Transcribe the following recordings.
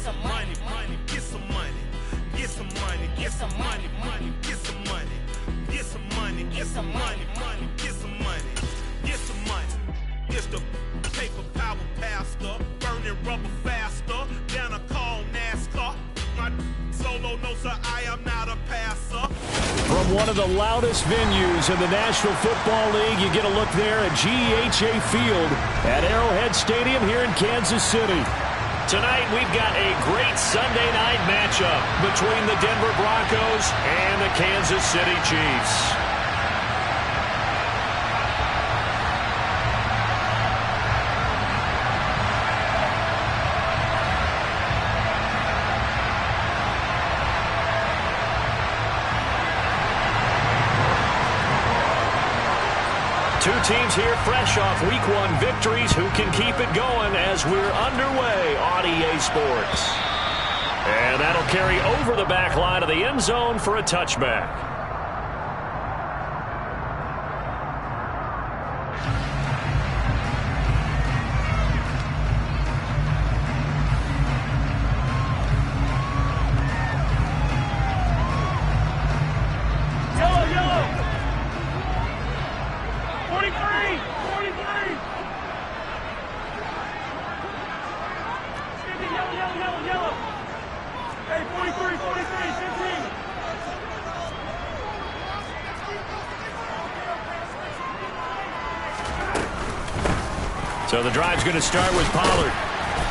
some money, money, get some money, get some money, get some money, money, get some money, get some money, get some money, money, get some money, get some money. It's the paper power pastor, burning rubber faster than a call NASCAR. My solo, no sir, I am not a passer. From one of the loudest venues in the National Football League, you get a look there at GEHA Field at Arrowhead Stadium here in Kansas City. Tonight, we've got a great Sunday night matchup between the Denver Broncos and the Kansas City Chiefs. Two teams here fresh off Week 1 victories who can keep it going as we're underway on EA Sports. And that'll carry over the back line of the end zone for a touchback. So the drive's going to start with Pollard.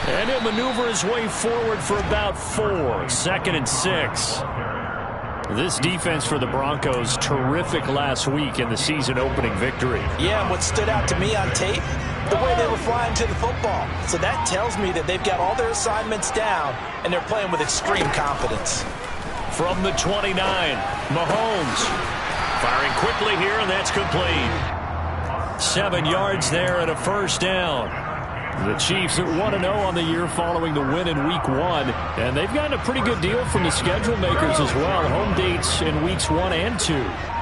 And he'll maneuver his way forward for about 4. 2nd and 6. This defense for the Broncos, terrific last week in the season-opening victory. Yeah, and what stood out to me on tape, the way they were flying to the football. So that tells me that they've got all their assignments down, and they're playing with extreme confidence. From the 29, Mahomes firing quickly here, and that's complete. 7 yards there and a first down. The Chiefs are 1-0 on the year following the win in Week 1. And they've gotten a pretty good deal from the schedule makers as well. Home dates in Weeks 1 and 2.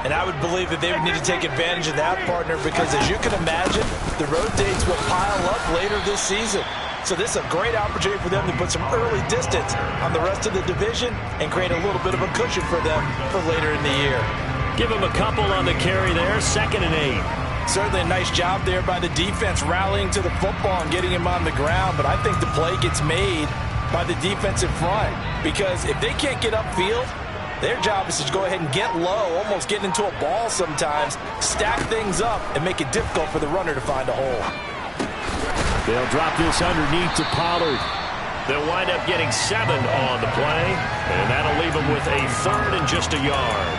And I would believe that they would need to take advantage of that, partner, because as you can imagine, the road dates will pile up later this season. So this is a great opportunity for them to put some early distance on the rest of the division and create a little bit of a cushion for them for later in the year. Give them a couple on the carry there. 2nd and 8. Certainly a nice job there by the defense rallying to the football and getting him on the ground. But I think the play gets made by the defensive front, because if they can't get upfield, their job is to go ahead and get low, almost get into a ball sometimes, stack things up, and make it difficult for the runner to find a hole. They'll drop this underneath to Pollard. They'll wind up getting 7 on the play, and that'll leave them with a 3rd and just a yard.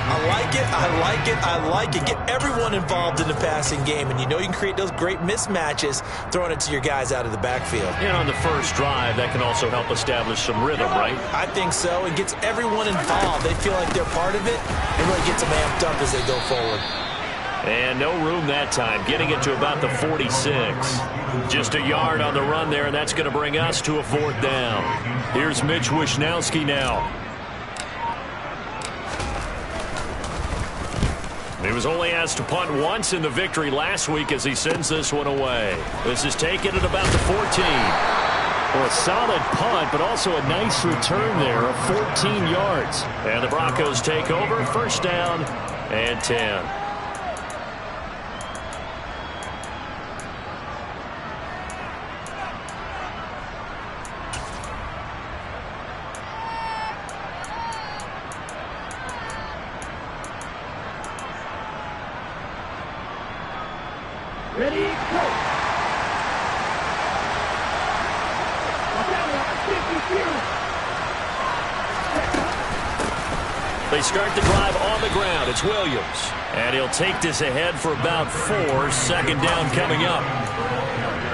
I like it, I like it, I like it. Get everyone involved in the passing game, and you know you can create those great mismatches throwing it to your guys out of the backfield. You know, on the first drive, that can also help establish some rhythm, right? I think so. It gets everyone involved. They feel like they're part of it, and really gets them amped up as they go forward. And no room that time, getting it to about the 46. Just a yard on the run there, and that's going to bring us to a 4th down. Here's Mitch Wishnowsky now. He was only asked to punt once in the victory last week as he sends this one away. This is taken at about the 14. Well, a solid punt, but also a nice return there of 14 yards. And the Broncos take over, 1st down and 10. Ready, go! They start the drive on the ground. It's Williams. And he'll take this ahead for about 4. 2nd down coming up.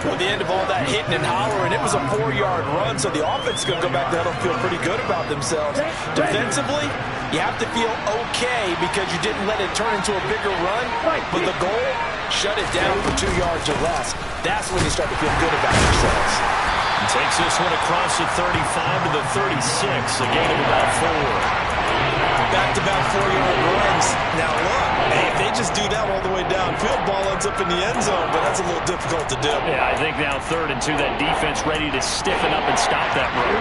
Well, the end of all that hitting and hollering, it was a 4-yard run, so the offense is going to go back to huddle and feel pretty good about themselves. Defensively, you have to feel okay because you didn't let it turn into a bigger run, but the goal, shut it down for 2 yards or less. That's when you start to feel good about yourselves. Takes this one across the 35 to the 36, a gain of about 4. Back-to-back 4-yard runs. Now look, hey, if they just do that all the way downfield, ball ends up in the end zone, but that's a little difficult to do. Yeah, I think now 3rd and 2, that defense ready to stiffen up and stop that run.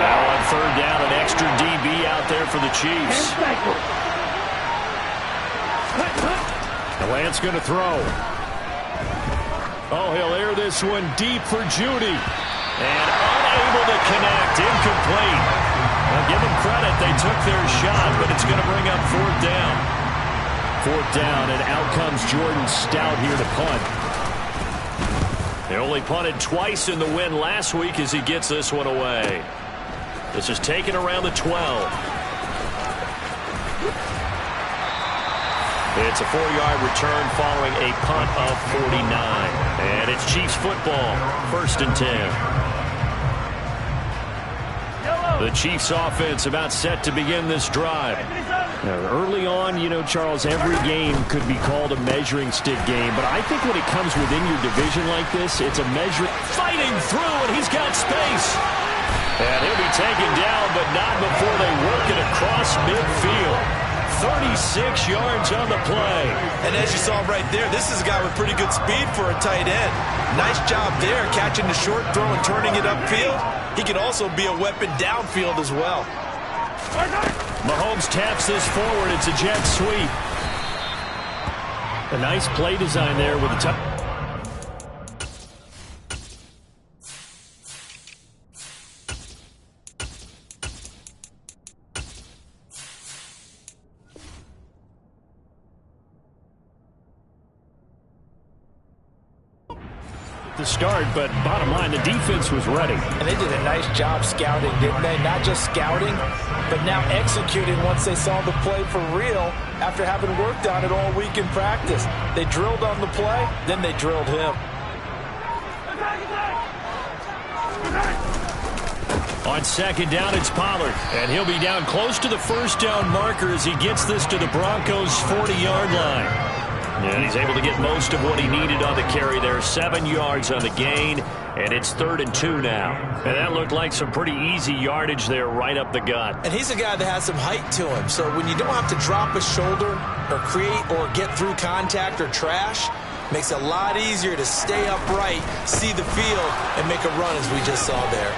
Now on 3rd down, an extra DB out there for the Chiefs. Lance going to throw. Oh, he'll air this one deep for Judy. And unable to connect, incomplete. Now give them credit, they took their shot, but it's going to bring up 4th down. 4th down, and out comes Jordan Stout here to punt. They only punted twice in the win last week as he gets this one away. This is taken around the 12. It's a 4-yard return following a punt of 49. And it's Chiefs football, 1st and 10. The Chiefs offense about set to begin this drive. Now, early on, you know, Charles, every game could be called a measuring stick game. But I think when it comes within your division like this, it's a measuring. Fighting through, and he's got space. And he'll be taken down, but not before they work it across midfield. 36 yards on the play. And as you saw right there, this is a guy with pretty good speed for a tight end. Nice job there, catching the short throw and turning it upfield. He can also be a weapon downfield as well. Mahomes taps this forward. It's a jet sweep. A nice play design there with the top. The start, but bottom line, the defense was ready. And they did a nice job scouting, didn't they? Not just scouting, but now executing once they saw the play for real after having worked on it all week in practice. They drilled on the play, then they drilled him. On 2nd down, it's Pollard, and he'll be down close to the 1st down marker as he gets this to the Broncos' 40-yard line. And he's able to get most of what he needed on the carry there. 7 yards on the gain, and it's 3rd and 2 now. And that looked like some pretty easy yardage there right up the gut. And he's a guy that has some height to him, so when you don't have to drop a shoulder or create or get through contact or trash, makes it a lot easier to stay upright, see the field, and make a run as we just saw there.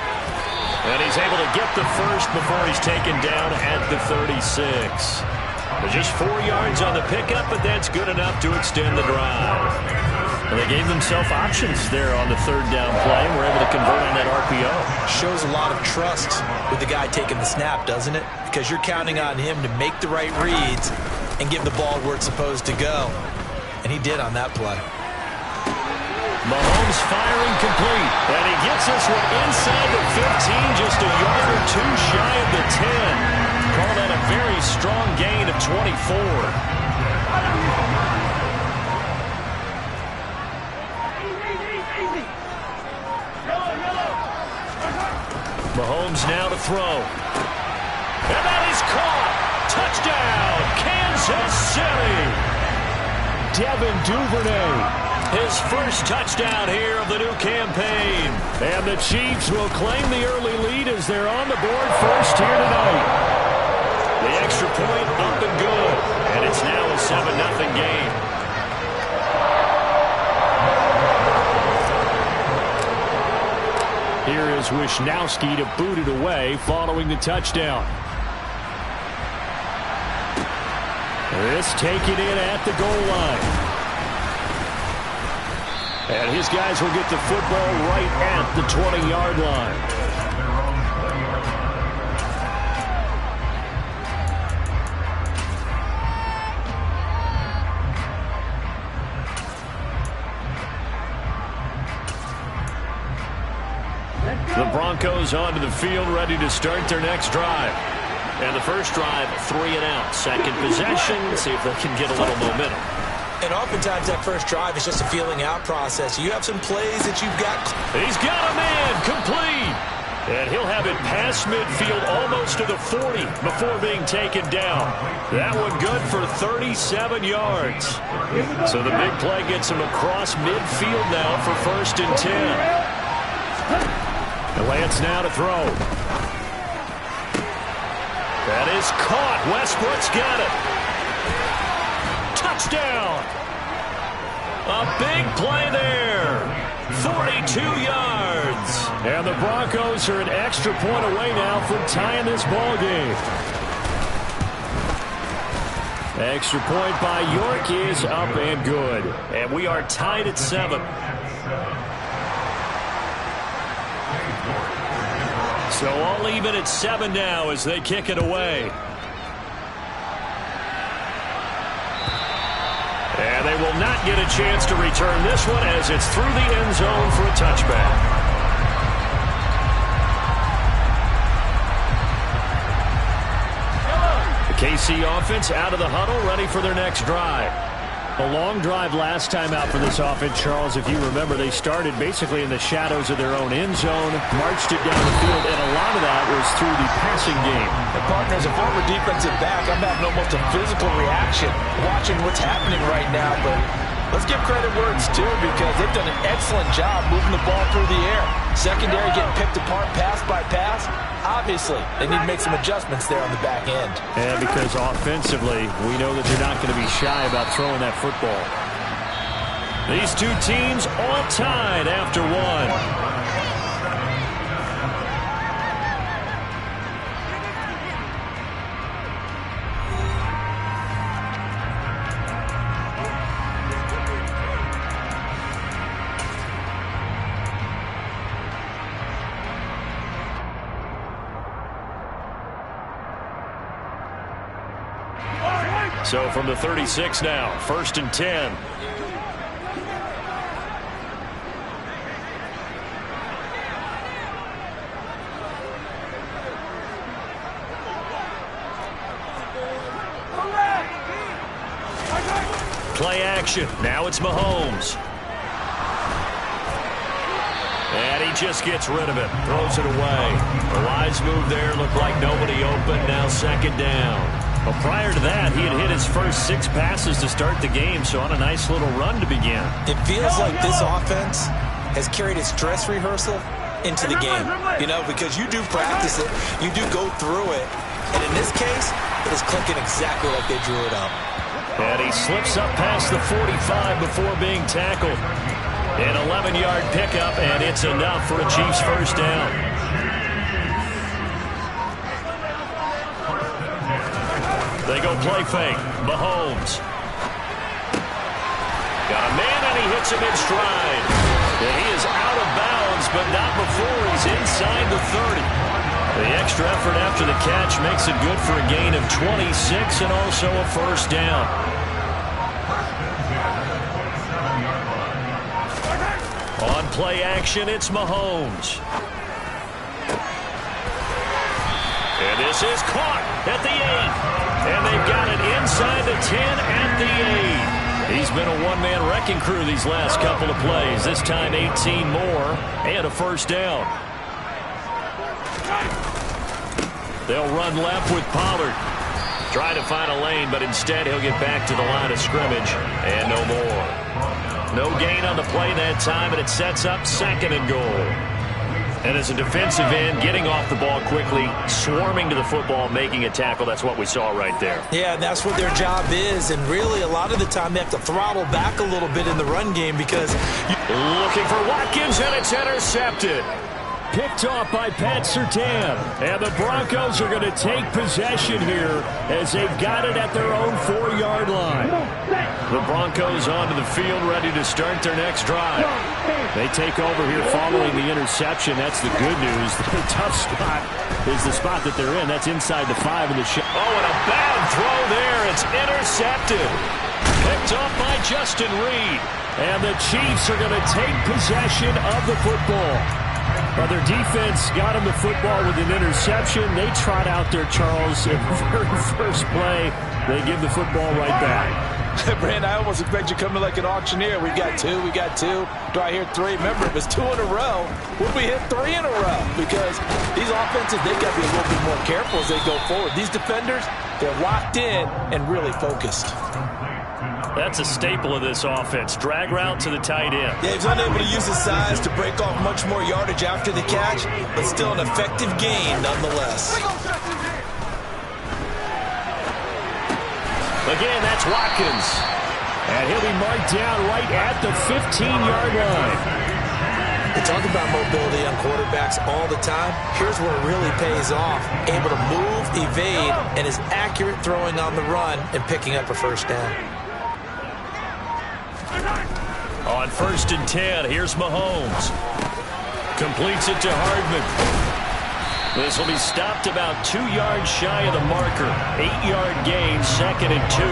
And he's able to get the first before he's taken down at the 36. Just 4 yards on the pickup, but that's good enough to extend the drive. And they gave themselves options there on the 3rd down play and were able to convert on that RPO. Shows a lot of trust with the guy taking the snap, doesn't it? Because you're counting on him to make the right reads and give the ball where it's supposed to go. And he did on that play. Mahomes firing complete. And he gets this one inside the 15, just a yard or 2 shy of the 10. Call that a very strong gain of 24. Mahomes now to throw. And that is caught. Touchdown, Kansas City. Devin Duvernay. His first touchdown here of the new campaign. And the Chiefs will claim the early lead as they're on the board first here tonight. The extra point up and good. And it's now a 7-0 game. Here is Wisnowski to boot it away following the touchdown. This taken in at the goal line. And his guys will get the football right at the 20-yard line. The Broncos onto the field, ready to start their next drive. And the first drive, 3 and out. Second possession, see if they can get a little momentum. And oftentimes that first drive is just a feeling out process. You have some plays that you've got. He's got a man, complete. And he'll have it past midfield almost to the 40 before being taken down. That one good for 37 yards. So the big play gets him across midfield now for 1st and 10. Lance now to throw. That is caught. Westbrook's got it. Touchdown. A big play there. 42 yards. And the Broncos are an extra point away now from tying this ball game. Extra point by York is up and good. And we are tied at 7. So all even at 7 now as they kick it away. And they will not get a chance to return this one as it's through the end zone for a touchback. The KC offense out of the huddle, ready for their next drive. A long drive last time out for this offense, Charles. If you remember, they started basically in the shadows of their own end zone, marched it down the field, and a lot of that was through the passing game. The partner, as a former defensive back, I'm having almost a physical reaction watching what's happening right now. But let's give credit where it's due because they've done an excellent job moving the ball through the air. Secondary getting picked apart pass by pass. Obviously, they need to make some adjustments there on the back end. And because offensively, we know that they're not going to be shy about throwing that football. These two teams all tied after one. So from the 36 now, 1st and 10. Play action. Now it's Mahomes. And he just gets rid of it. Throws it away. A wise move there. Looked like nobody open. Now 2nd down. Well, prior to that, he had hit his first 6 passes to start the game, so on a nice little run to begin. It feels like this offense has carried its dress rehearsal into the game, you know, because you do practice it, you do go through it, and in this case, it is clicking exactly like they drew it up. And he slips up past the 45 before being tackled. An 11-yard pickup, and it's enough for a Chiefs first down. They go play fake. Mahomes. Got a man, and he hits him in stride. And he is out of bounds, but not before he's inside the 30. The extra effort after the catch makes it good for a gain of 26 and also a first down. On play action, it's Mahomes. And this is caught at the 8. And they've got it inside the 10 at the 8. He's been a one-man wrecking crew these last couple of plays. This time 18 more and a first down. They'll run left with Pollard. Try to find a lane, but instead he'll get back to the line of scrimmage. And no more. No gain on the play that time, and it sets up 2nd and goal. And as a defensive end, getting off the ball quickly, swarming to the football, making a tackle, that's what we saw right there. Yeah, that's what their job is, and really a lot of the time they have to throttle back a little bit in the run game because... Looking for Watkins, and it's intercepted. Picked off by Pat Surtain. And the Broncos are going to take possession here as they've got it at their own 4-yard line. The Broncos onto the field ready to start their next drive. They take over here following the interception. That's the good news. The tough spot is the spot that they're in. That's inside the 5 of the shot. Oh, and a bad throw there. It's intercepted. Picked off by Justin Reed. And the Chiefs are going to take possession of the football. Well, their defense got him the football with an interception. They trot out there, Charles, in the very first play. They give the football right back. Brand, I almost expect you coming like an auctioneer. We got 2, we got 2. Do I hear 3? Remember, if it's 2 in a row, would we hit 3 in a row? Because these offenses, they've got to be a little bit more careful as they go forward. These defenders, they're locked in and really focused. That's a staple of this offense. Drag route to the tight end. Yeah, he's unable to use his size to break off much more yardage after the catch, but still an effective gain nonetheless. Again, that's Watkins. And he'll be marked down right at the 15-yard line. We talk about mobility on quarterbacks all the time. Here's where it really pays off. Able to move, evade, and is accurate throwing on the run and picking up a first down. On 1st and 10, here's Mahomes. Completes it to Hardman. This will be stopped about 2 yards shy of the marker. 8-yard gain, 2nd and 2.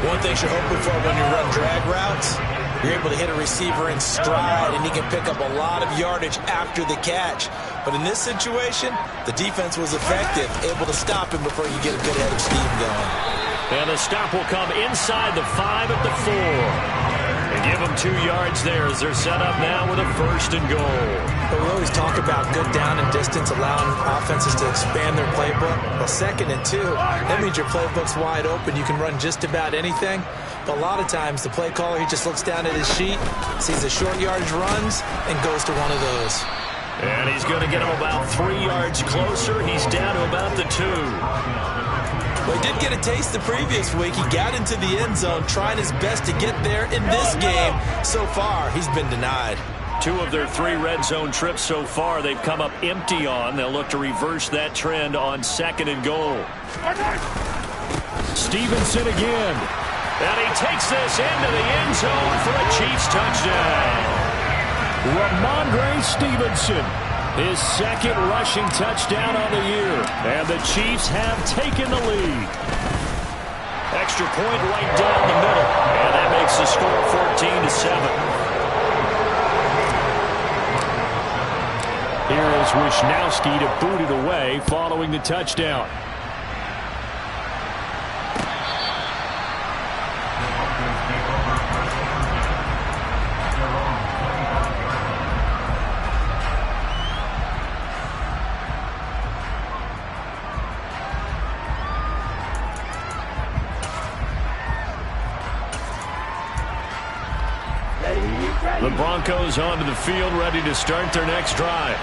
One thing you're hoping for when you run drag routes, you're able to hit a receiver in stride, and he can pick up a lot of yardage after the catch. But in this situation, the defense was effective, able to stop him before you get a good head of steam going. And the stop will come inside the 5 at the 4. They give them 2 yards there as they're set up now with a 1st and goal. But we always talk about good down and distance, allowing offenses to expand their playbook. Well, 2nd and 2, that means your playbook's wide open. You can run just about anything. But a lot of times, the play caller, he just looks down at his sheet, sees the short yardage runs, and goes to one of those. And he's going to get him about 3 yards closer. He's down to about the 2. Well, he did get a taste the previous week. He got into the end zone, trying his best to get there in this game. So far, he's been denied. 2 of their 3 red zone trips so far, they've come up empty on. They'll look to reverse that trend on 2nd and goal. Stevenson again. And he takes this into the end zone for a Chiefs touchdown. Ramondre Stevenson, his 2nd rushing touchdown on the year. And the Chiefs have taken the lead. Extra point right down the middle. And that makes the score 14-7. Here is Wisnowski to boot it away following the touchdown. The Broncos onto the field, ready to start their next drive.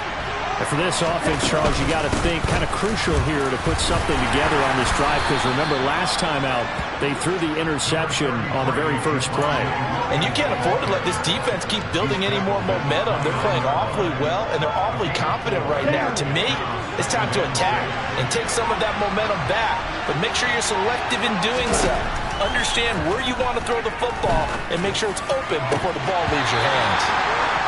And for this offense, Charles, you got to think kind of crucial here to put something together on this drive, because remember last time out they threw the interception on the very first play. And you can't afford to let this defense keep building any more momentum. They're playing awfully well, and they're awfully confident right now. To me, it's time to attack and take some of that momentum back, but make sure you're selective in doing so. Understand where you want to throw the football and make sure it's open before the ball leaves your hands.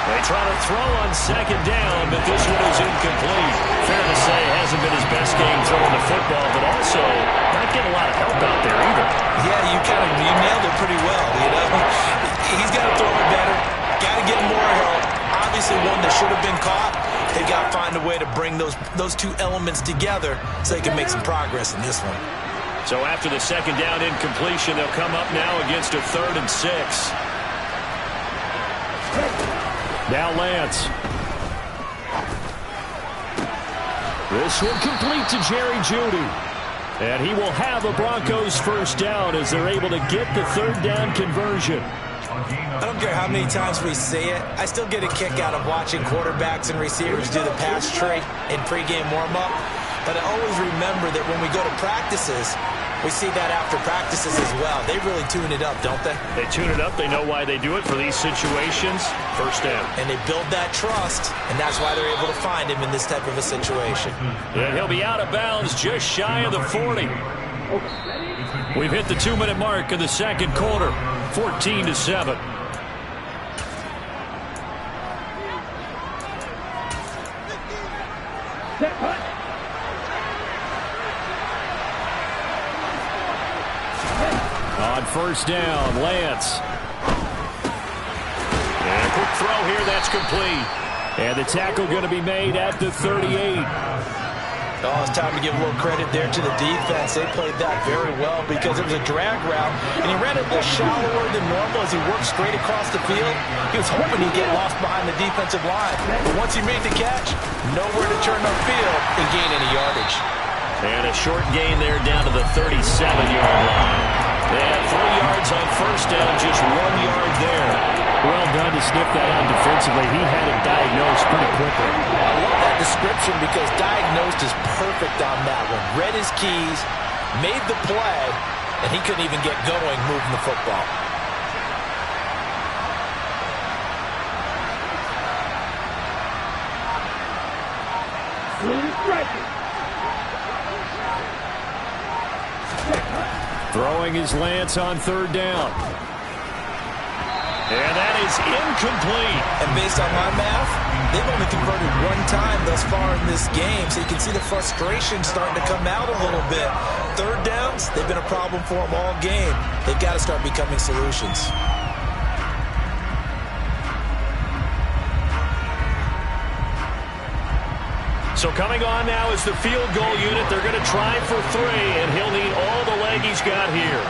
They try to throw on 2nd down, but this one is incomplete. Fair to say, hasn't been his best game throwing the football, but also not getting a lot of help out there either. Yeah, you nailed it pretty well, you know. He's got to throw it better, got to get more help. Obviously one that should have been caught. They got to find a way to bring those 2 elements together so they can make some progress in this one. So after the 2nd down incompletion, they'll come up now against a 3rd and 6. Now Lance. This one complete to Jerry Jeudy. And he will have a Broncos 1st down as they're able to get the 3rd down conversion. I don't care how many times we say it, I still get a kick out of watching quarterbacks and receivers do the pass tree in pregame warm-up. But I always remember that when we go to practices, we see that after practices as well. They really tune it up, don't they? They tune it up. They know why they do it for these situations. 1st down. And they build that trust, and that's why they're able to find him in this type of a situation. And he'll be out of bounds just shy of the 40. We've hit the 2-minute mark of the 2nd quarter. 14-7. On 1st down, Lance. And a quick throw here, that's complete. And the tackle going to be made at the 38. Oh, it's time to give a little credit there to the defense. They played that very well because it was a drag route, and he ran it a little shallower than normal as he worked straight across the field. He was hoping he'd get lost behind the defensive line. But once he made the catch, nowhere to turn upfield and gain any yardage. And a short gain there down to the 37-yard line. They have 3 yards on first down, just 1 yard there. Well done to sniff that out defensively. He had it diagnosed pretty quickly. I love that description because diagnosed is perfect on that one. Read his keys, made the play, and he couldn't even get going moving the football. Throwing his Lance on third down. And that is incomplete. And based on my math, they've only converted 1 time thus far in this game, so you can see the frustration starting to come out a little bit. Third downs, they've been a problem for them all game. They've got to start becoming solutions. So coming on now is the field goal unit. They're going to try for 3, and he'll need all the leg he's got here.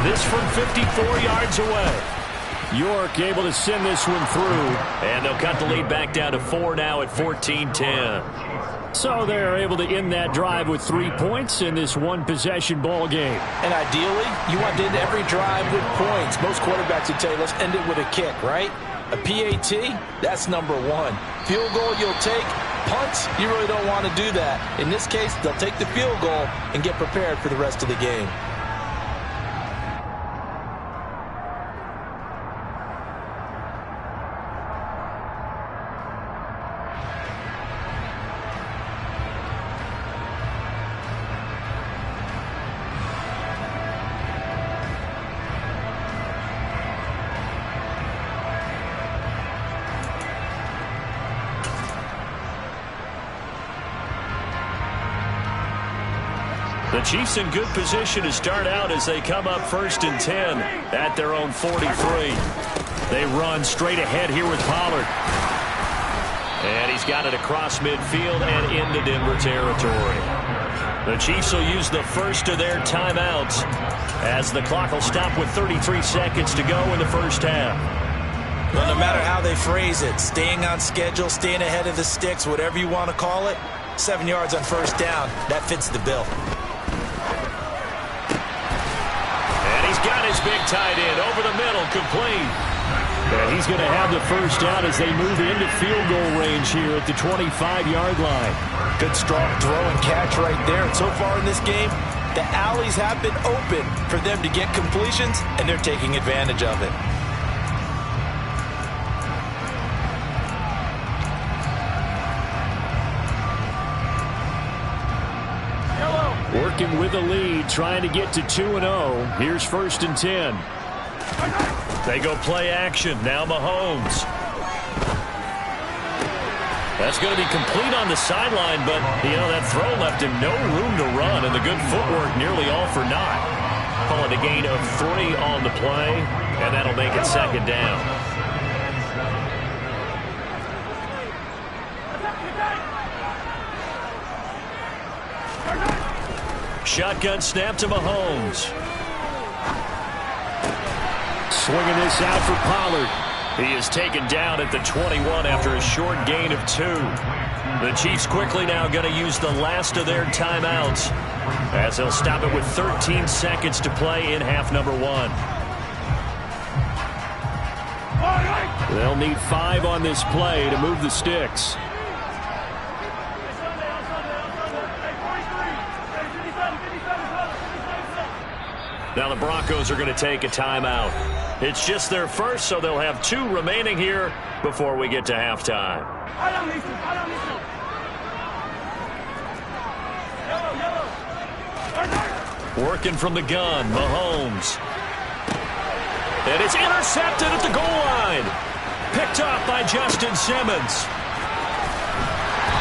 This from 54 yards away. York able to send this one through. And they'll cut the lead back down to 4 now at 14-10. So they're able to end that drive with 3 points in this one-possession ball game. And ideally, you want to end every drive with points. Most quarterbacks would tell you, let's end it with a kick, right? A PAT, that's number 1. Field goal you'll take. Punts, you really don't want to do that. In this case, they'll take the field goal and get prepared for the rest of the game. The Chiefs in good position to start out as they come up 1st and 10 at their own 43. They run straight ahead here with Pollard. And he's got it across midfield and into Denver territory. The Chiefs will use the first of their timeouts as the clock will stop with 33 seconds to go in the first half. Well, no matter how they phrase it, staying on schedule, staying ahead of the sticks, whatever you want to call it, 7 yards on first down, that fits the bill. Got his big tight end over the middle, complete. And he's going to have the first down as they move into field goal range here at the 25-yard line. Good strong throw and catch right there. And so far in this game, the alleys have been open for them to get completions, and they're taking advantage of it. Working with the lead, trying to get to 2-0. Here's 1st and 10. They go play action. Now Mahomes. That's going to be complete on the sideline, but, that throw left him no room to run, and the good footwork nearly all for naught. Call it a gain of 3 on the play, and that'll make it 2nd down. Shotgun snap to Mahomes. Swinging this out for Pollard. He is taken down at the 21 after a short gain of 2. The Chiefs quickly now going to use the last of their timeouts as they'll stop it with 13 seconds to play in half number 1. They'll need 5 on this play to move the sticks. Now the Broncos are going to take a timeout. It's just their first, so they'll have 2 remaining here before we get to halftime. Working from the gun, Mahomes. And it's intercepted at the goal line. Picked up by Justin Simmons.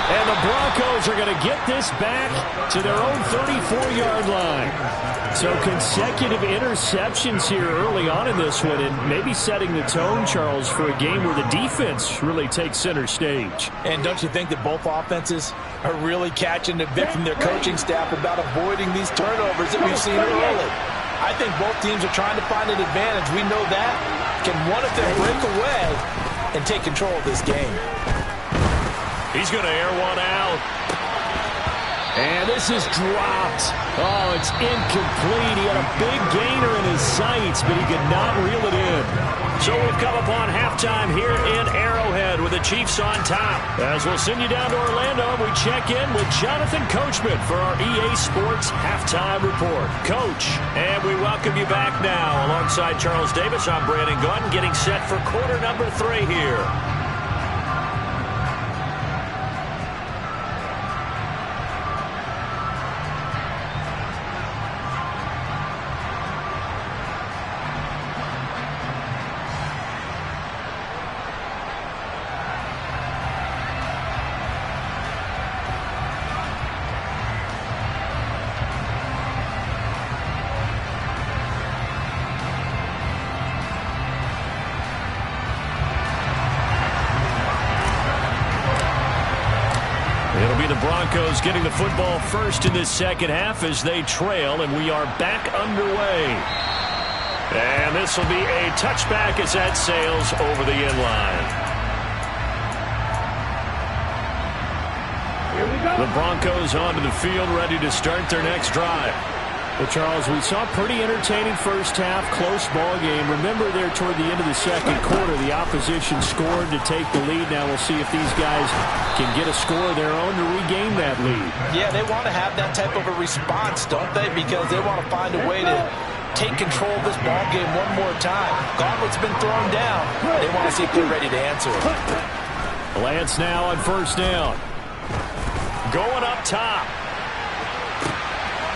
And the Broncos are going to get this back to their own 34-yard line. So consecutive interceptions here early on in this one, and maybe setting the tone, Charles, for a game where the defense really takes center stage. And don't you think that both offenses are really catching the bit from their coaching staff about avoiding these turnovers that we've seen early? I think both teams are trying to find an advantage. We know that. Can one of them break away and take control of this game? He's going to air one out. And this is dropped. Oh, it's incomplete. He had a big gainer in his sights, but he could not reel it in. So we've come upon halftime here in Arrowhead with the Chiefs on top. As we'll send you down to Orlando, we check in with Jonathan Coachman for our EA Sports Halftime Report. Coach, and we welcome you back now. Alongside Charles Davis, I'm Brandon Gunn, getting set for quarter number 3 here. It'll be the Broncos getting the football first in this second half as they trail, and we are back underway. And this will be a touchback as that sails over the end line. Here we go. The Broncos onto the field, ready to start their next drive. Well, Charles, we saw a pretty entertaining first half, close ball game. Remember there toward the end of the second quarter, the opposition scored to take the lead. Now we'll see if these guys can get a score of their own to regain that lead. Yeah, they want to have that type of a response, don't they? Because they want to find a way to take control of this ball game one more time. Gauntlet's been thrown down. They want to see if they're ready to answer it. Lance now on first down. Going up top.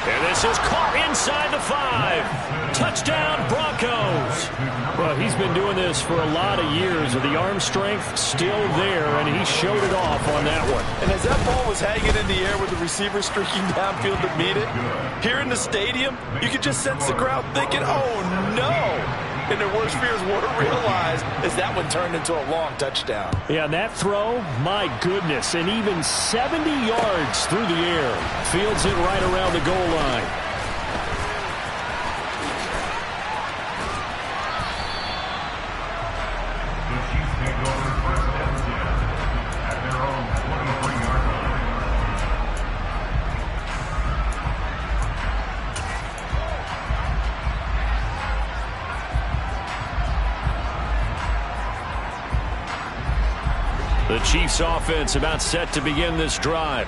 And this is caught inside the 5. Touchdown, Broncos. Well, he's been doing this for a lot of years, with the arm strength still there, and he showed it off on that one. And as that ball was hanging in the air with the receiver streaking downfield to meet it, here in the stadium, you could just sense the crowd thinking, oh, no. And their worst fears weren't realized as that one turned into a long touchdown. Yeah, and that throw, my goodness, and even 70 yards through the air. Fields it right around the goal line. The Chiefs offense about set to begin this drive.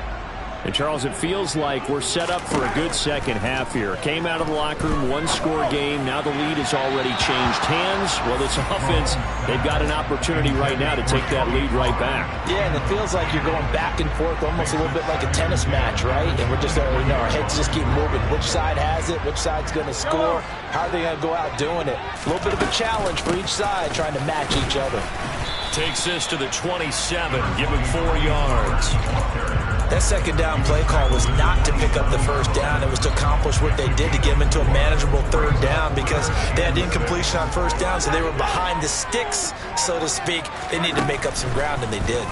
And, Charles, it feels like we're set up for a good second half here. Came out of the locker room, one-score game. Now the lead has already changed hands. Well, this offense, they've got an opportunity right now to take that lead right back. Yeah, and it feels like you're going back and forth almost a little bit like a tennis match, right? And we're just, our heads just keep moving. Which side has it? Which side's going to score? How are they going to go out doing it? A little bit of a challenge for each side trying to match each other. Takes this to the 27, give him 4 yards. That second down play call was not to pick up the first down. It was to accomplish what they did to get them into a manageable third down because they had incompletion on first down, so they were behind the sticks, so to speak. They needed to make up some ground, and they did.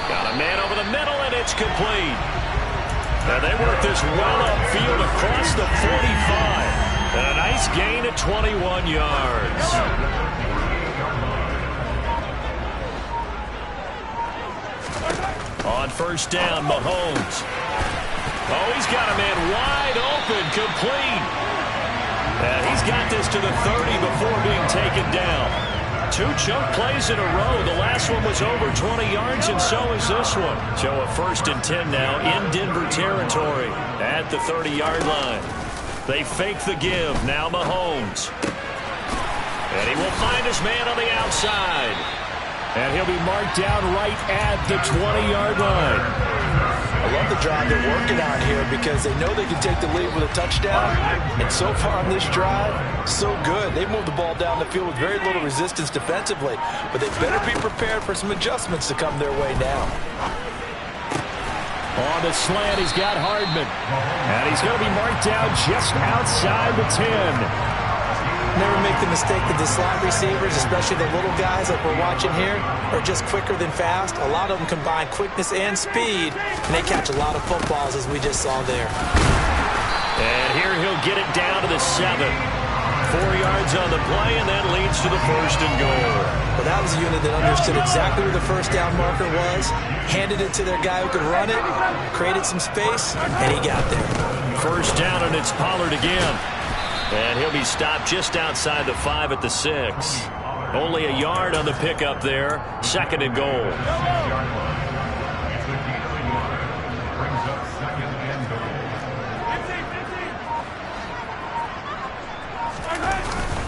Got a man over the middle, and it's complete. Now they work this well upfield across the 45. And a nice gain at 21 yards. On first down, Mahomes. Oh, he's got a man wide open, complete. And he's got this to the 30 before being taken down. 2 chunk plays in a row. The last one was over 20 yards, and so is this one. So a 1st and 10 now in Denver territory at the 30-yard line. They fake the give. Now Mahomes. And he will find his man on the outside. And he'll be marked down right at the 20-yard line. I love the drive they're working on here because they know they can take the lead with a touchdown. And so far on this drive, so good. They moved the ball down the field with very little resistance defensively. But they better be prepared for some adjustments to come their way now. On the slant, he's got Hardman. And he's going to be marked down just outside the 10. Never make the mistake that the slot receivers, especially the little guys like we're watching here, are just quicker than fast. A lot of them combine quickness and speed, and they catch a lot of footballs, as we just saw there. And here he'll get it down to the 7. 4 yards on the play, and that leads to the 1st and goal. Well, that was a unit that understood exactly where the first down marker was, handed it to their guy who could run it, created some space, and he got there. 1st down, and it's Pollard again. And he'll be stopped just outside the 5 at the 6. Only a yard on the pickup there. 2nd and goal.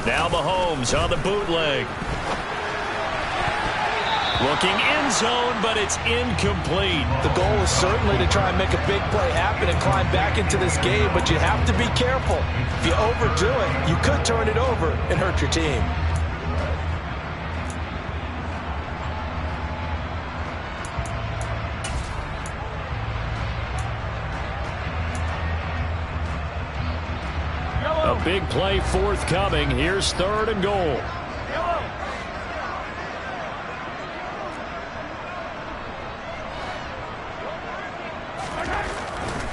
Now Mahomes on the bootleg. Looking end zone, but it's incomplete. The goal is certainly to try and make a big play happen and climb back into this game, but you have to be careful. If you overdo it, you could turn it over and hurt your team. A big play forthcoming. Here's 3rd and goal.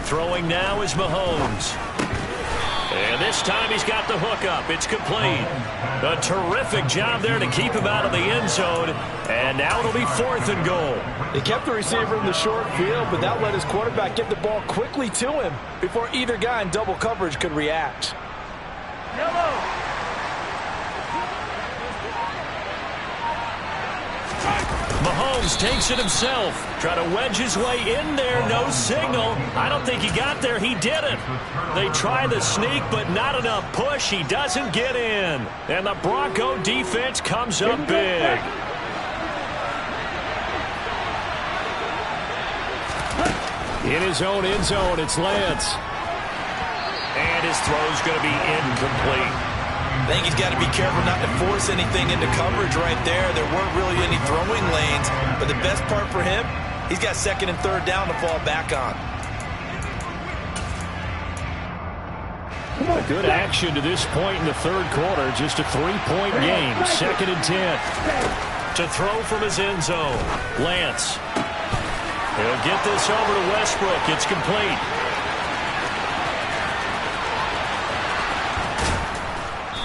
Throwing now is Mahomes. And this time he's got the hook up. It's complete. A terrific job there to keep him out of the end zone. And now it'll be 4th and goal. They kept the receiver in the short field, but that let his quarterback get the ball quickly to him before either guy in double coverage could react. Mahomes takes it himself. Try to wedge his way in there. No signal. I don't think he got there. He didn't. They try the sneak, but not enough push. He doesn't get in. And the Bronco defense comes up big. In his own end zone, it's Lance. And his throw's going to be incomplete. I think he's got to be careful not to force anything into coverage right there. There weren't really any throwing lanes, but the best part for him, he's got 2nd and 3rd down to fall back on. Good action to this point in the 3rd quarter. Just a 3-point game. 2nd and 10. To throw from his end zone. Lance. He'll get this over to Westbrook. It's complete.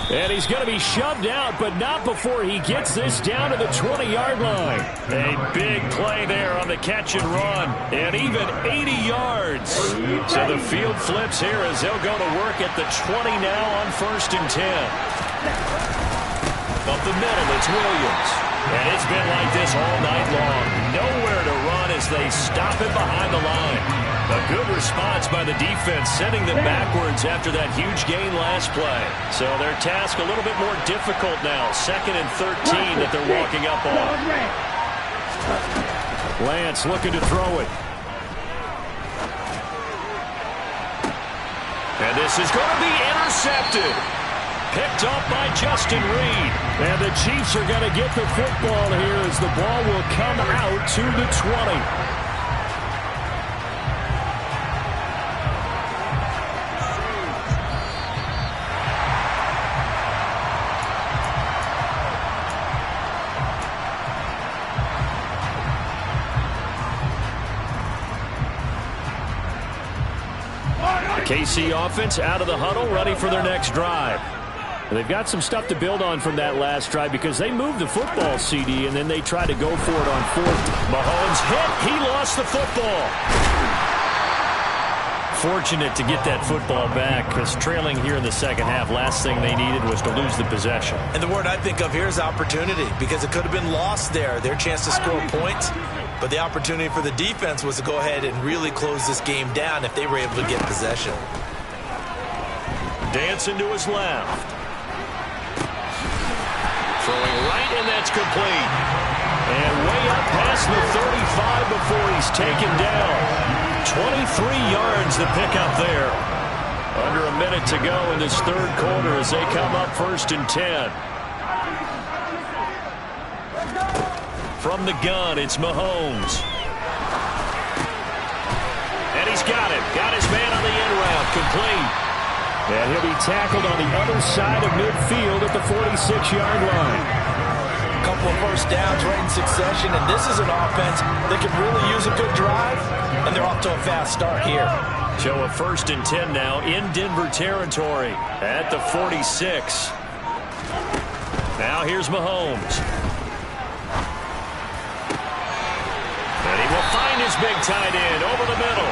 And he's going to be shoved out, but not before he gets this down to the 20-yard line. A big play there on the catch and run, and even 80 yards. So the field flips here as they'll go to work at the 20 now on 1st and 10. Up the middle, it's Williams. And it's been like this all night long. Nowhere to run as they stop him behind the line. A good response by the defense, sending them backwards after that huge gain last play. So their task a little bit more difficult now. 2nd and 13 that they're walking up on. Lance looking to throw it. And this is going to be intercepted. Picked up by Justin Reed. And the Chiefs are going to get the football here as the ball will come out to the 20. KC offense out of the huddle, ready for their next drive. They've got some stuff to build on from that last drive because they moved the football, CD, and then they tried to go for it on 4th. Mahomes hit. He lost the football. Fortunate to get that football back because trailing here in the 2nd half, last thing they needed was to lose the possession. And the word I think of here is opportunity because it could have been lost there. Their chance to score points. But the opportunity for the defense was to go ahead and really close this game down if they were able to get possession. Dancing to his left. Throwing right, and that's complete. And way up past the 35 before he's taken down. 23 yards the pickup there. Under a minute to go in this 3rd quarter as they come up 1st and 10. From the gun, it's Mahomes. And he's got it. Got his man on the end route. Complete. And he'll be tackled on the other side of midfield at the 46-yard line. A couple of 1st downs right in succession, and this is an offense that could really use a good drive, and they're off to a fast start here. So a 1st and 10 now in Denver territory at the 46. Now here's Mahomes. And he will find his big tight end over the middle.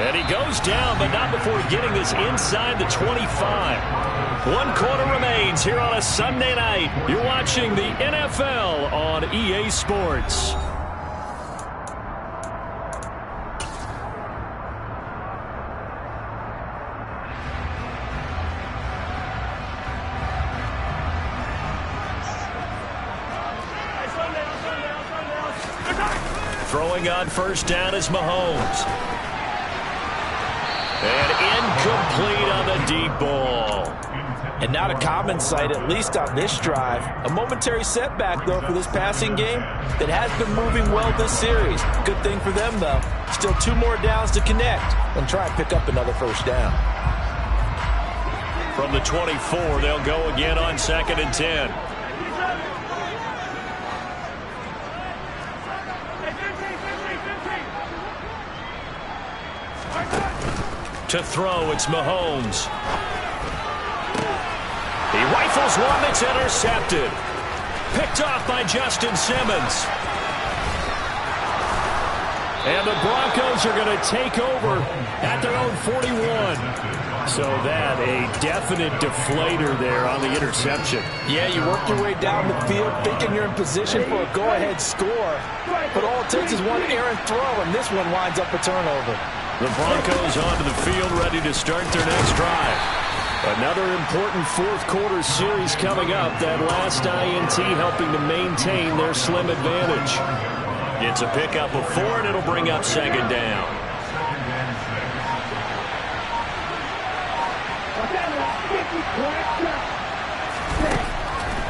And he goes down, but not before getting this inside the 25. 1 quarter remains here on a Sunday night. You're watching the NFL on EA Sports. Throwing on 1st down is Mahomes. And incomplete on the deep ball. And not a common sight, at least on this drive. A momentary setback, though, for this passing game that has been moving well this series. Good thing for them, though. Still 2 more downs to connect and try and pick up another 1st down. From the 24, they'll go again on 2nd and 10. To throw, it's Mahomes. He rifles one that's intercepted. Picked off by Justin Simmons. And the Broncos are going to take over at their own 41. So that a definite deflator there on the interception. Yeah, you work your way down the field thinking you're in position for a go-ahead score. But all it takes is one errant throw, and this one winds up a turnover. The Broncos onto the field ready to start their next drive. Another important 4th quarter series coming up. That last INT helping to maintain their slim advantage. It's a pickup of 4, and it'll bring up 2nd down.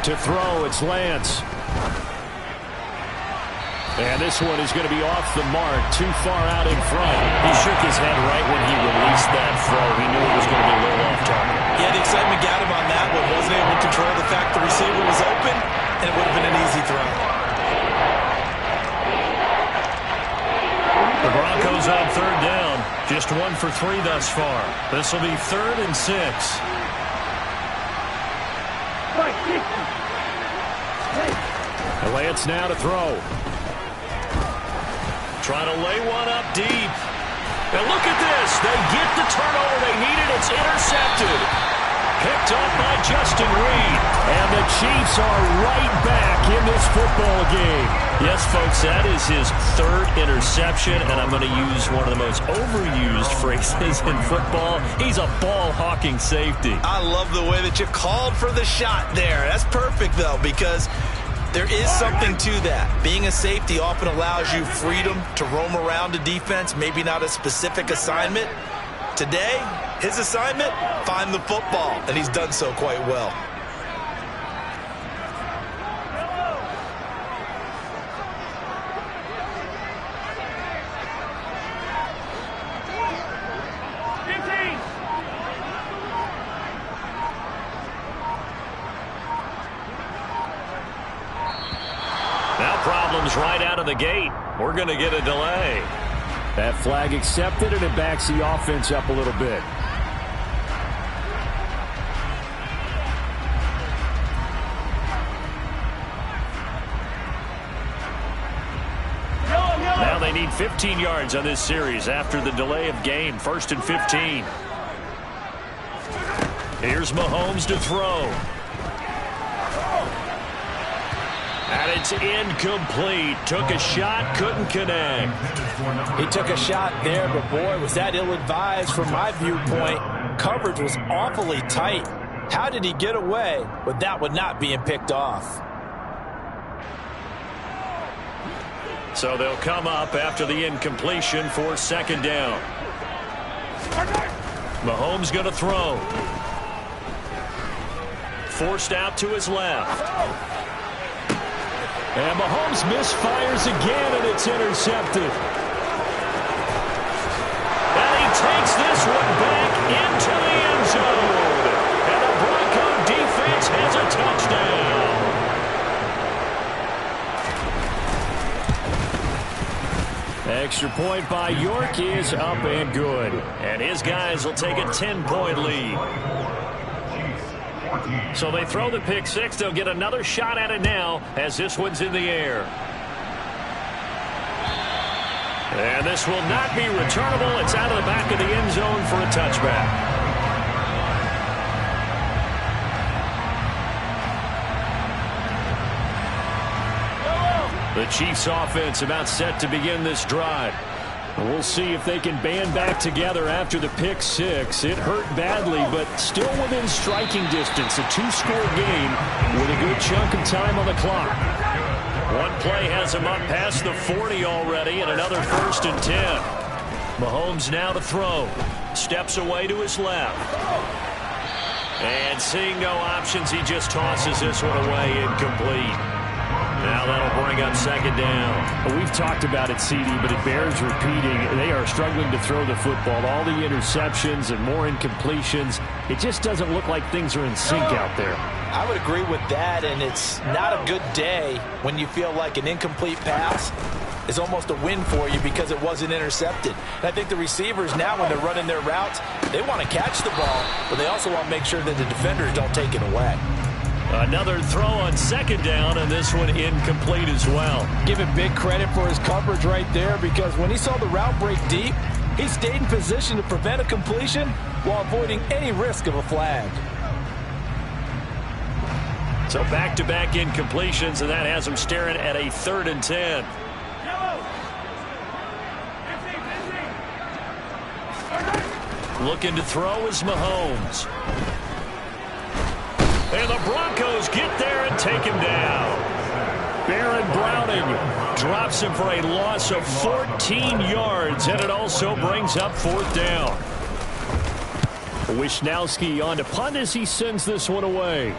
To throw, it's Lance. And this one is going to be off the mark, too far out in front. He shook his head right when he released that throw. He knew it was going to be a little off target. Yeah, the excitement got him on that one. Wasn't able to control the fact the receiver was open, and it would have been an easy throw. The Broncos on 3rd down. Just 1 for 3 thus far. This will be 3rd and 6. Lance now to throw. Trying to lay one up deep. And look at this. They get the turnover they needed. It's intercepted. Picked up by Justin Reed. And the Chiefs are right back in this football game. Yes, folks, that is his 3rd interception. And I'm going to use one of the most overused phrases in football. He's a ball-hawking safety. I love the way that you called for the shot there. That's perfect, though, because there is something to that. Being a safety often allows you freedom to roam around a defense, maybe not a specific assignment. Today, his assignment, find the football, and he's done so quite well. Right out of the gate. We're going to get a delay. That flag accepted, and it backs the offense up a little bit. Now they need 15 yards on this series after the delay of game. 1st and 15. Here's Mahomes to throw. And it's incomplete. Took a shot, couldn't connect. He took a shot there, but boy, was that ill-advised from my viewpoint. Coverage was awfully tight. How did he get away with that one not being picked off? So they'll come up after the incompletion for 2nd down. Mahomes going to throw. Forced out to his left. And Mahomes misfires again, and it's intercepted. And he takes this one back into the end zone. And the Bronco defense has a touchdown. Extra point by York is up and good. And his guys will take a 10-point lead. So they throw the pick six. They'll get another shot at it now as this one's in the air. And this will not be returnable. It's out of the back of the end zone for a touchback. The Chiefs offense about set to begin this drive. We'll see if they can band back together after the pick six. It hurt badly, but still within striking distance. A two-score game with a good chunk of time on the clock. One play has him up past the 40 already, and another 1st and 10. Mahomes now to throw. Steps away to his left. And seeing no options, he just tosses this one away, incomplete. Now that'll bring up 2nd down. We've talked about it, CD, but it bears repeating. They are struggling to throw the football. All the interceptions and more incompletions. It just doesn't look like things are in sync out there. I would agree with that, and it's not a good day when you feel like an incomplete pass is almost a win for you because it wasn't intercepted. And I think the receivers now, when they're running their routes, they want to catch the ball, but they also want to make sure that the defenders don't take it away. Another throw on 2nd down, and this one incomplete as well. Give him big credit for his coverage right there, because when he saw the route break deep, he stayed in position to prevent a completion while avoiding any risk of a flag. So back-to-back incompletions, and that has him staring at a 3rd and 10. Looking to throw is Mahomes. And the Broncos get there and take him down. Baron Browning drops him for a loss of 14 yards, and it also brings up 4th down. Wisnowski on to punt as he sends this one away.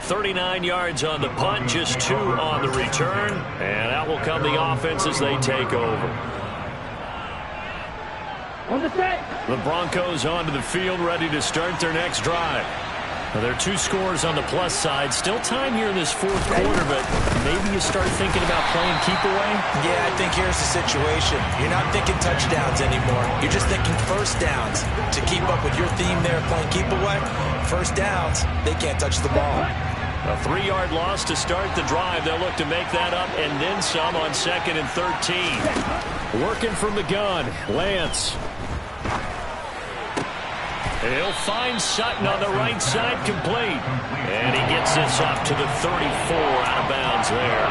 39 yards on the punt, just 2 on the return, and out will come the offense as they take over. On the set. The Broncos onto the field, ready to start their next drive. Now, there are 2 scores on the plus side. Still time here in this 4th quarter, but maybe you start thinking about playing keep away? Yeah, I think here's the situation. You're not thinking touchdowns anymore. You're just thinking 1st downs. To keep up with your theme there, playing keep away, 1st downs, they can't touch the ball. A 3-yard loss to start the drive. They'll look to make that up and then some on 2nd and 13. Working from the gun, Lance. He'll find Sutton on the right side, complete. And he gets this up to the 34, out of bounds there.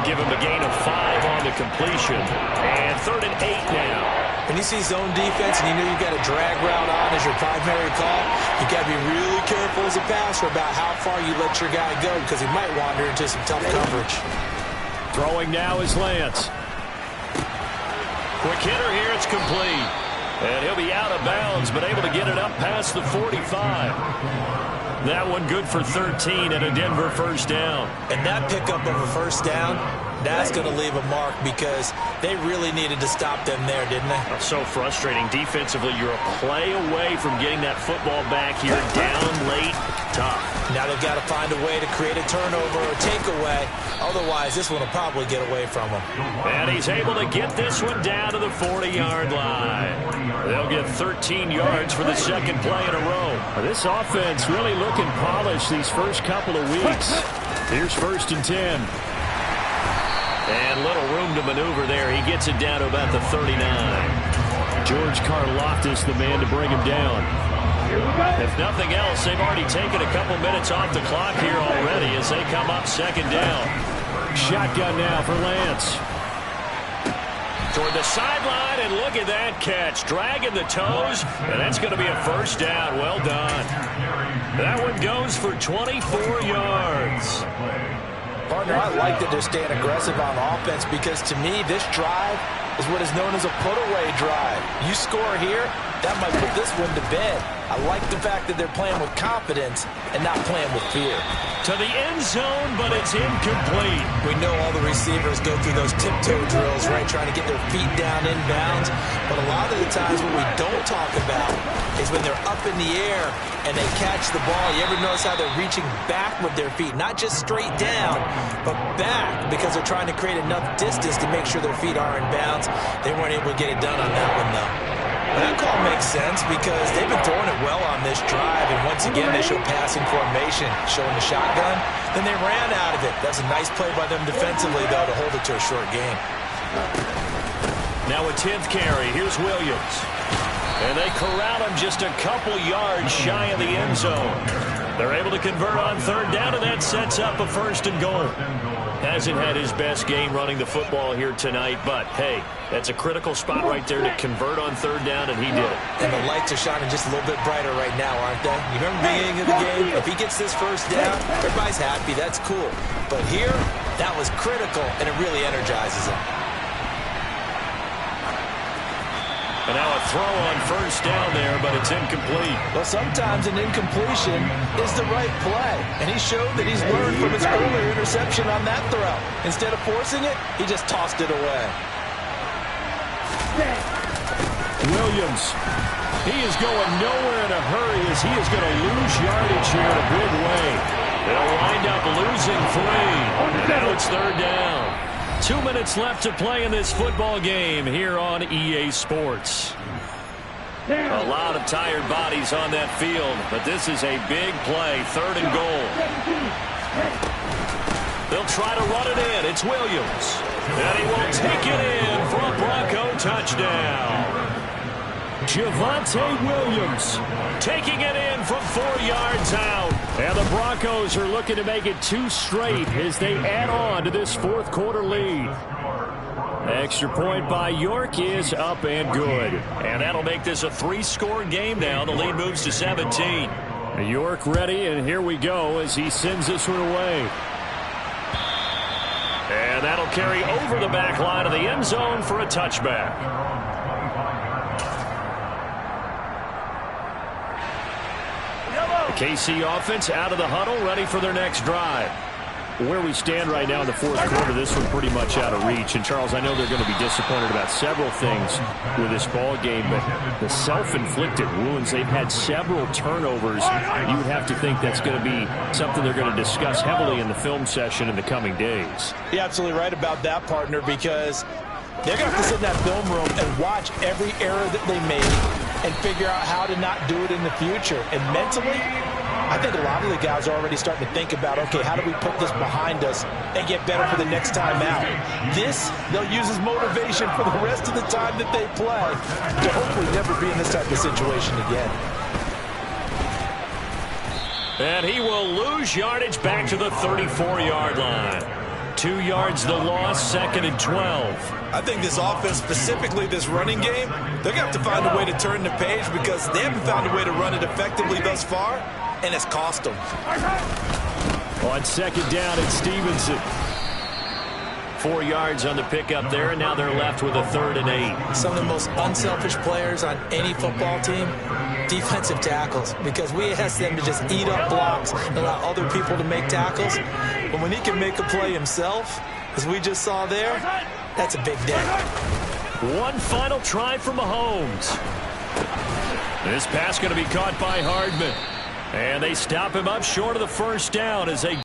Give him a gain of 5 on the completion. And 3rd and 8 now. When you see zone defense and you know you've got a drag route on as your primary call, you've got to be really careful as a passer about how far you let your guy go, because he might wander into some tough coverage. Throwing now is Lance. Quick hitter here, it's complete. And he'll be out of bounds, but able to get it up past the 45. That one good for 13 and a Denver 1st down. And that pickup of a 1st down, that's going to leave a mark, because they really needed to stop them there, didn't they? So frustrating. Defensively, you're a play away from getting that football back here. Down late, tough. Now they've got to find a way to create a turnover or takeaway. Otherwise, this one will probably get away from them. And he's able to get this one down to the 40-yard line. They'll get 13 yards for the 2nd play in a row. This offense really looking polished these first couple of weeks. Here's 1st and 10. And little room to maneuver there. He gets it down to about the 39. George Karlaftis, the man to bring him down. If nothing else, they've already taken a couple minutes off the clock here already as they come up 2nd down. Shotgun now for Lance. Toward the sideline, and look at that catch. Dragging the toes, and that's going to be a 1st down. Well done. That one goes for 24 yards. Partner, I like that they're staying aggressive on offense, because to me, this drive is what is known as a put-away drive. You score here, that might put this one to bed. I like the fact that they're playing with confidence and not playing with fear. To the end zone, but it's incomplete. We know all the receivers go through those tiptoe drills, right, trying to get their feet down inbounds. But a lot of the times what we don't talk about is when they're up in the air and they catch the ball. You ever notice how they're reaching back with their feet? Not just straight down, but back, because they're trying to create enough distance to make sure their feet are in bounds. They weren't able to get it done on that one, though. That call makes sense because they've been throwing it well on this drive, and once again they show passing formation, showing the shotgun. Then they ran out of it. That's a nice play by them defensively, though, to hold it to a short game. Now a 10th carry. Here's Williams. And they corral him just a couple yards shy of the end zone. They're able to convert on third down, and that sets up a 1st and goal. Hasn't had his best game running the football here tonight, but, hey, that's a critical spot right there to convert on third down, and he did it. And the lights are shining just a little bit brighter right now, aren't they? You remember the beginning of the game? If he gets this 1st down, everybody's happy. That's cool. But here, that was critical, and it really energizes him. And now a throw on 1st down there, but it's incomplete. Well, sometimes an incompletion is the right play. And he showed that he's learned from his earlier interception on that throw. Instead of forcing it, he just tossed it away. Williams. He is going nowhere in a hurry as he is going to lose yardage here in a big way. They'll wind up losing 3. And now it's 3rd down. 2 minutes left to play in this football game here on EA Sports. A lot of tired bodies on that field, but this is a big play, 3rd and goal. They'll try to run it in. It's Williams. And he will take it in for a Bronco touchdown. Javonte Williams taking it in from 4 yards out. And the Broncos are looking to make it 2 straight as they add on to this 4th quarter lead. Extra point by York is up and good. And that'll make this a 3-score game now. The lead moves to 17. York ready, and here we go as he sends this one away. And that'll carry over the back line of the end zone for a touchback. The KC offense out of the huddle, ready for their next drive. Where we stand right now in the 4th quarter, this one pretty much out of reach. And, Charles, I know they're going to be disappointed about several things with this ball game, but the self-inflicted wounds, they've had several turnovers. You would have to think that's going to be something they're going to discuss heavily in the film session in the coming days. You're absolutely right about that, partner, because they're going to have to sit in that film room and watch every error that they made and figure out how to not do it in the future. And mentally, I think a lot of the guys are already starting to think about, okay, how do we put this behind us and get better for the next time out? This, they'll use as motivation for the rest of the time that they play to hopefully never be in this type of situation again. And he will lose yardage back to the 34-yard line. 2 yards the loss, 2nd and 12. I think this offense, specifically this running game, they're going to have to find a way to turn the page because they haven't found a way to run it effectively thus far, and it's cost them. On 2nd down, it's Stevenson. 4 yards on the pickup there, and now they're left with a 3rd and 8. Some of the most unselfish players on any football team, defensive tackles, because we ask them to just eat up blocks and allow other people to make tackles. But when he can make a play himself, as we just saw there, that's a big day. One final try for Mahomes. This pass going to be caught by Hardman. And they stop him up short of the 1st down as they